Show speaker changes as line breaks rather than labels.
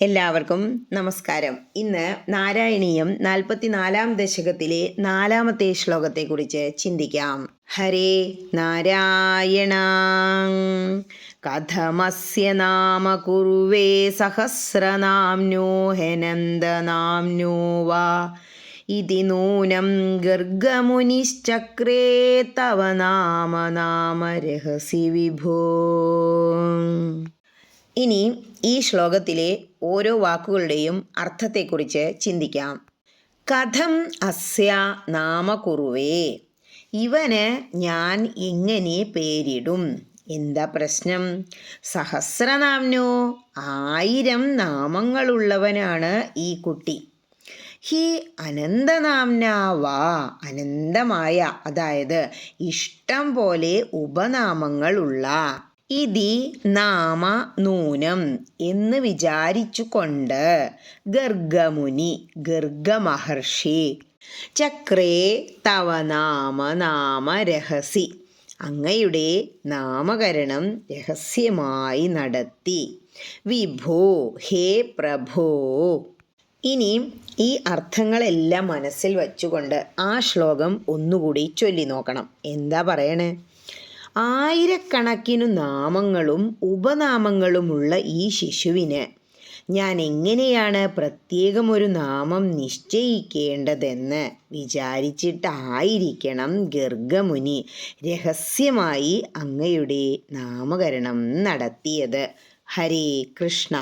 എല്ലാവർക്കും നമസ്കാരം. ഇന്ന് നാരായണീയം 44-ാം ദശകത്തിലെ 4-ാമത്തെ ശ്ലോകത്തെക്കുറിച്ച് ചിന്തിക്കാം. ഹരേ നാരായണ കഥമസ്യ നാമ കുർവേ സഹസ്രനാമ്നോ ഹനന്ദനാമ്നോ വാ ഇതി നൂനം ഗർഗമുനിശ്ചക്രേ തവ നാമ രഹസി വിഭോ. ഇനി ഈ ശ്ലോകത്തിലെ ഓരോ വാക്കുകളുടെയും അർത്ഥത്തെക്കുറിച്ച് ചിന്തിക്കാം. കഥം അസ്യ നാമ കുറുവേ, ഇവന് ഞാൻ എങ്ങനെ പേരിടും? എന്താ പ്രശ്നം? സഹസ്രനാമ്നോ, 1000 നാമങ്ങളുള്ളവനാണ് ഈ കുട്ടി. ഹി അനന്തനാംനാ വാ, അനന്തമായ, അതായത് ഇഷ്ടം പോലെ ഉപനാമങ്ങളുള്ള. ഇതി നാമ നൂനം, എന്ന് വിചാരിച്ചുകൊണ്ട് ഗർഗമുനി, ഗർഗമഹർഷി, ചക്രേ തവ നാമ രഹസി, അങ്ങയുടെ നാമകരണം രഹസ്യമായി നടത്തി. വിഭോ, ഹേ പ്രഭോ. ഇനി ഈ അർത്ഥങ്ങളെല്ലാം മനസ്സിൽ വച്ചുകൊണ്ട് ആ ശ്ലോകം ഒന്നുകൂടി ചൊല്ലി നോക്കണം. എന്താ പറയണേ? 1000കണക്കിനു നാമങ്ങളും ഉപനാമങ്ങളുമുള്ള ഈ ശിശുവിന് ഞാൻ എങ്ങനെയാണ് പ്രത്യേകമൊരു നാമം നിശ്ചയിക്കേണ്ടതെന്ന് വിചാരിച്ചിട്ടായിരിക്കണം ഗർഗമുനി രഹസ്യമായി അങ്ങയുടെ നാമകരണം നടത്തിയത്. ഹരേ കൃഷ്ണ.